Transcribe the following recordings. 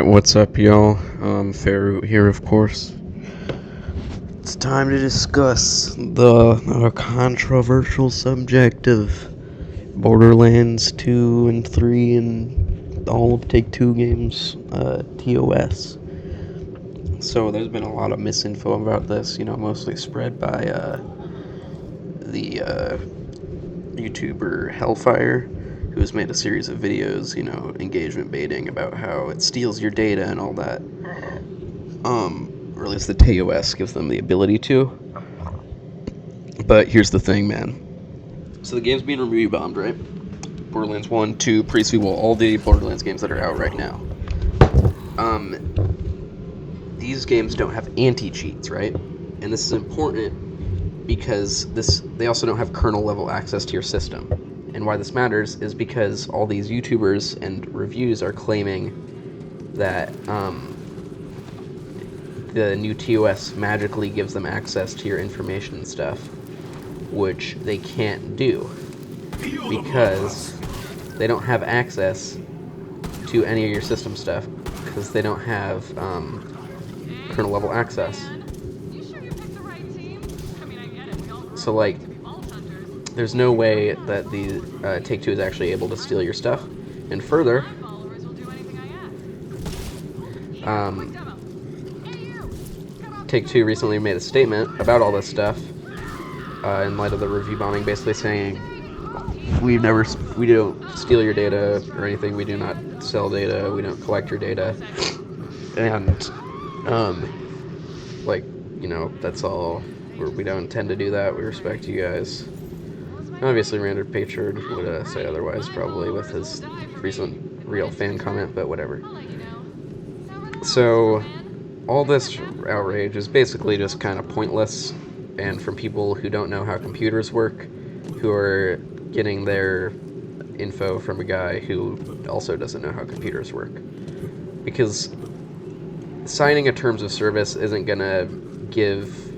Alright, what's up, y'all? Fairroot here, of course. It's time to discuss the controversial subject of Borderlands 2 and 3 and all of Take-Two games, TOS. So there's been a lot of misinfo about this, mostly spread by the YouTuber Hellfire, who has made a series of videos, engagement baiting about how it steals your data and all that. Or at least the TOS gives them the ability to. But here's the thing, man. So the game's being review bombed, right? Borderlands 1, 2, pre-sequel, all the Borderlands games that are out right now. These games don't have anti-cheats, right? And this is important because they also don't have kernel-level access to your system. And why this matters is because all these YouTubers and reviews are claiming that the new TOS magically gives them access to your information and stuff, which they can't do because they don't have access to any of your system stuff because they don't have kernel level access. So there's no way that the Take-Two is actually able to steal your stuff. And further, Take-Two recently made a statement about all this stuff in light of the review bombing, basically saying we don't steal your data or anything. We do not sell data. We don't collect your data. And that's all. We don't intend to do that. We respect you guys. Obviously, Randy Pritchard would say otherwise, probably with his recent real fan comment, but whatever. So all this outrage is basically just kind of pointless, and from people who don't know how computers work, who are getting their info from a guy who also doesn't know how computers work. Because signing a terms of service isn't gonna give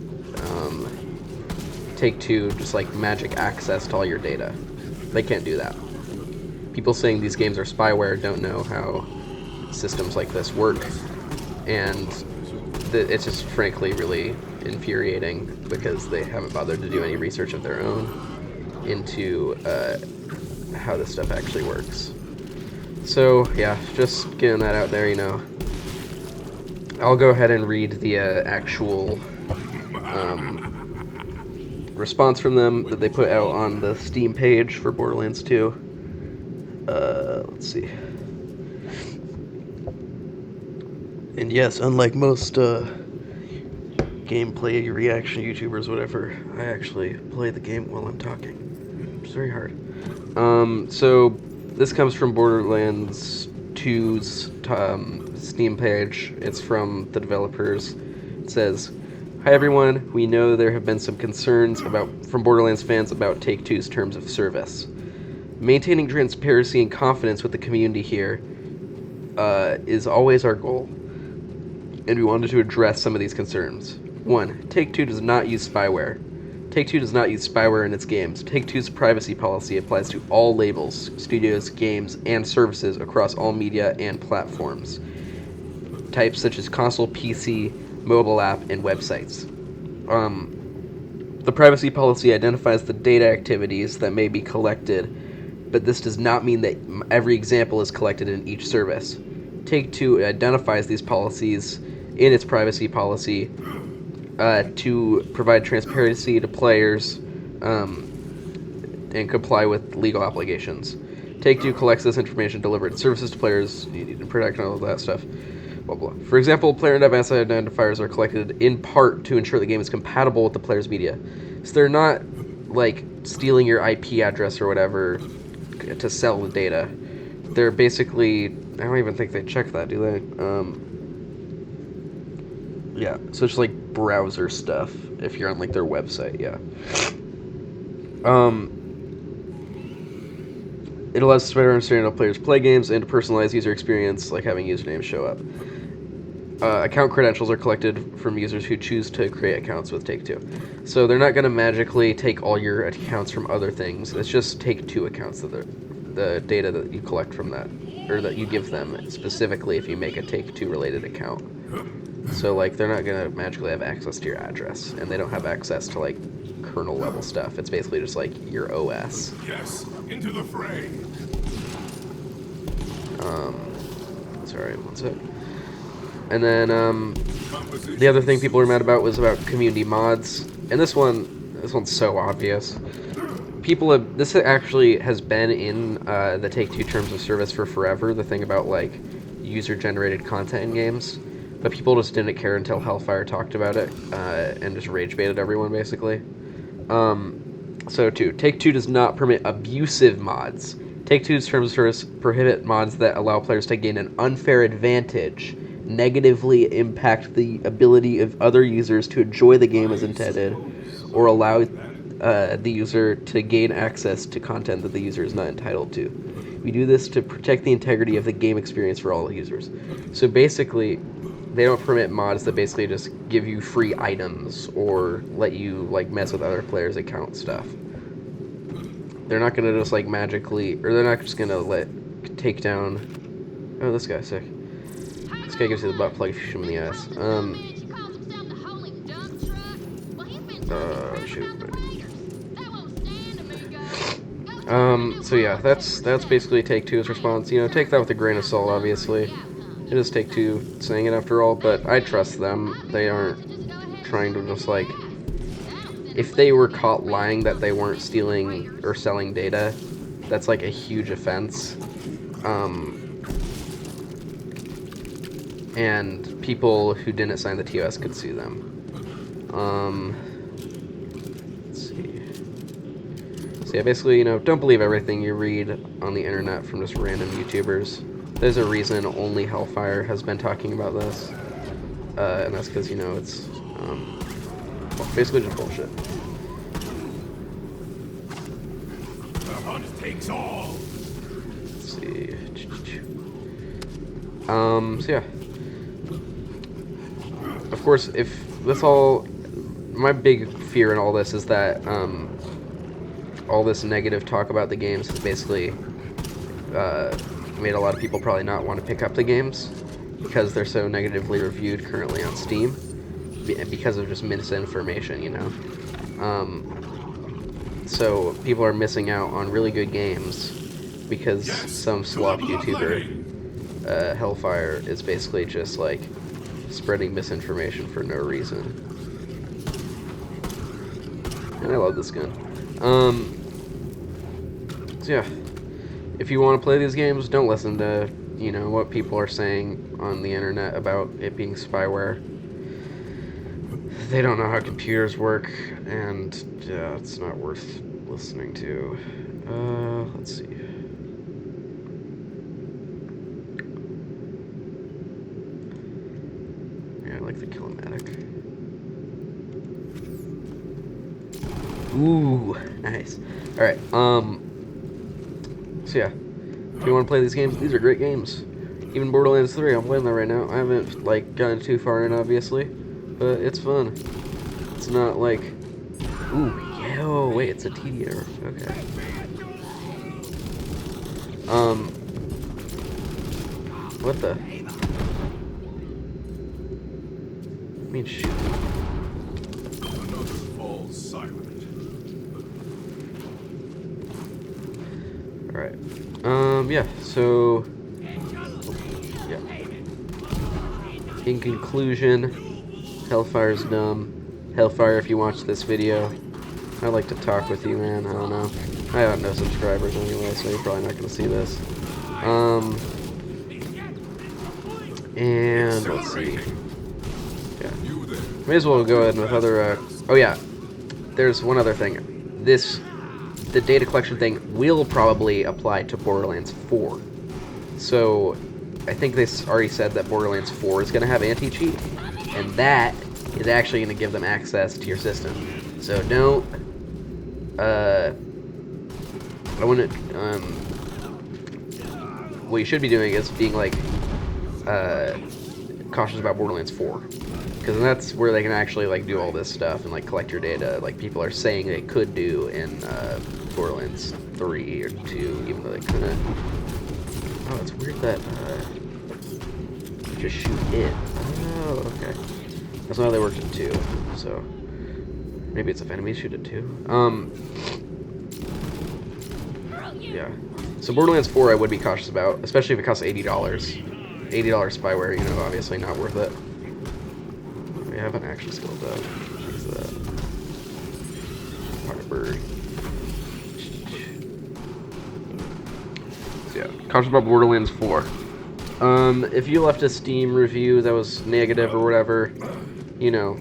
Take-Two just magic access to all your data. They can't do that. People saying these games are spyware don't know how systems like this work, and it's just frankly really infuriating because they haven't bothered to do any research of their own into how this stuff actually works. So yeah, just getting that out there, I'll go ahead and read the actual response from them that they put out on the Steam page for Borderlands 2. Let's see. And yes, unlike most gameplay reaction YouTubers, whatever, I actually play the game while I'm talking. It's very hard. So this comes from Borderlands 2's Steam page. It's from the developers. It says, "Hi everyone, we know there have been some concerns from Borderlands fans about Take-Two's terms of service. Maintaining transparency and confidence with the community here is always our goal, and we wanted to address some of these concerns. 1. Take-Two does not use spyware. Take-Two does not use spyware in its games. Take-Two's privacy policy applies to all labels, studios, games, and services across all media and platforms, types such as console, PC, mobile app, and websites. The privacy policy identifies the data activities that may be collected, but this does not mean that every example is collected in each service. Take-Two identifies these policies in its privacy policy to provide transparency to players and comply with legal obligations. Take-Two collects this information, delivered services to players, and protect all of that stuff. Blah, blah. For example, player and advanced identifiers are collected in part to ensure the game is compatible with the player's media. So they're not stealing your IP address or whatever to sell the data. They're basically, I don't even think they check that, do they? Yeah, so it's browser stuff if you're on their website, yeah. It allows us to better understand how players play games and to personalize user experience, like having usernames show up. Account credentials are collected from users who choose to create accounts with Take-Two. So they're not going to magically take all your accounts from other things. It's just Take-Two accounts, the data that you collect from that, or that you give them specifically if you make a Take-Two related account. So like they're not gonna magically have access to your address, and they don't have access to like kernel level stuff. It's basically just like your OS. Yes, into the fray. Sorry, one sec. And then the other thing people were mad about was about community mods, and this one's so obvious. This actually has been in the Take-Two terms of service for forever. The thing about like user-generated content in games, but people just didn't care until Hellfire talked about it and just rage baited everyone basically. So Take-Two does not permit abusive mods. Take-Two's terms of service prohibit mods that allow players to gain an unfair advantage, negatively impact the ability of other users to enjoy the game as intended, or allow the user to gain access to content that the user is not entitled to. We do this to protect the integrity of the game experience for all users. So basically, they don't permit mods that basically just give you free items or let you like mess with other players' account stuff. They're not gonna just like magically, or they're not just gonna take down. Oh, this guy's sick. This guy gives you the butt plug if you shoot him in the ass. Shoot. So yeah, that's basically Take-Two's response. You know, take that with a grain of salt, obviously. It is Take-Two saying it after all, but I trust them. They aren't trying to just like... If they were caught lying that they weren't stealing or selling data, that's like a huge offense. And people who didn't sign the TOS could sue them. Let's see. So yeah, basically, you know, don't believe everything you read on the internet from just random YouTubers. There's a reason only Hellfire has been talking about this, and that's because, you know, it's basically just bullshit. The hunt takes all. Let's see. So yeah. Of course, if that's all, my big fear in all this is that all this negative talk about the games has basically made a lot of people probably not want to pick up the games because they're so negatively reviewed currently on Steam because of just misinformation, you know. So people are missing out on really good games because some slop YouTuber, Hellfire, is basically just like spreading misinformation for no reason. And I love this gun. So yeah, if you want to play these games, don't listen to, you know, what people are saying on the internet about it being spyware. They don't know how computers work, and yeah, it's not worth listening to. Let's see. Yeah, I like the Killimatic. Ooh, nice. Alright, so yeah, if you want to play these games, these are great games. Even Borderlands 3, I'm playing that right now. I haven't, like, gotten too far in, obviously, but it's fun. It's not like, ooh, yeah, oh, wait, it's a TD error, okay. What the? I mean, shoot. Another falls silent. Alright. Yeah, so... Yeah. In conclusion, Hellfire's dumb. Hellfire, if you watch this video, I'd like to talk with you, man. I don't know. I have no subscribers anyway, so you're probably not going to see this. And let's see. Yeah. May as well go ahead with other, oh yeah. There's one other thing. The data collection thing will probably apply to Borderlands 4. So, I think they already said that Borderlands 4 is going to have anti-cheat, and that is actually going to give them access to your system. So don't, I wouldn't, what you should be doing is being, like, cautious about Borderlands 4. Because that's where they can actually, like, do all this stuff and, like, collect your data, like people are saying they could do in, Borderlands 3 or 2, even though they couldn't. Oh, it's weird that you just shoot it. Oh, okay. That's not how they worked in 2, so maybe it's if enemies shoot it too. Yeah. So Borderlands 4 I would be cautious about, especially if it costs $80. $80 spyware, you know, obviously not worth it. We haven't actually skilled up. Use that. Fire bird. So yeah, cautious about Borderlands 4. If you left a Steam review that was negative or whatever, you know,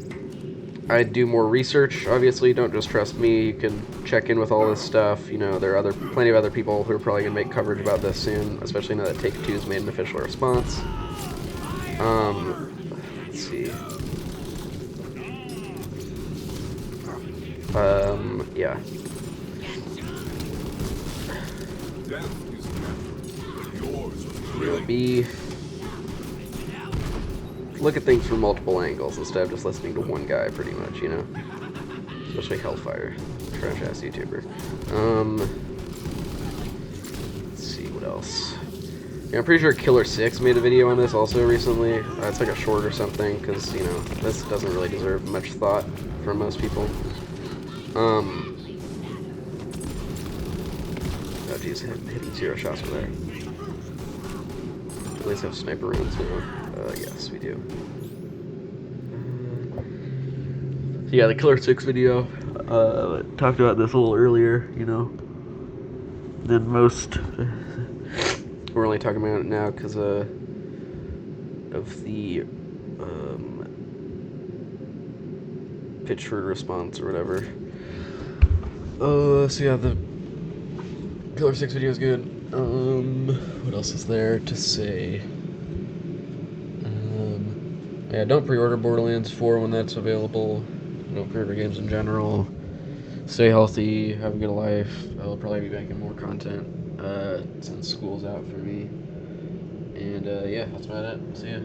I'd do more research. Obviously, don't just trust me. You can check in with all this stuff. You know, there are plenty of other people who are probably gonna make coverage about this soon, especially now that Take-Two's made an official response. Let's see. Yeah. Death is natural, but yours was brilliant. B. Look at things from multiple angles instead of just listening to one guy, pretty much, you know? Especially Hellfire, trash-ass YouTuber. Let's see, what else? Yeah, I'm pretty sure Killer 6 made a video on this also recently. It's like a short or something, because, you know, this doesn't really deserve much thought from most people. Oh, geez, hitting 0 shots from there. At least have sniper rounds now. Yes, we do. Yeah, the Killer 6 video, talked about this a little earlier, you know, than most. We're only talking about it now because of the Pitchford response or whatever. So yeah, the Killer 6 video is good. What else is there to say? Yeah, don't pre-order Borderlands 4 when that's available. Don't pre-order games in general. Stay healthy, have a good life. I'll probably be making more content since school's out for me. And yeah, that's about it. See ya.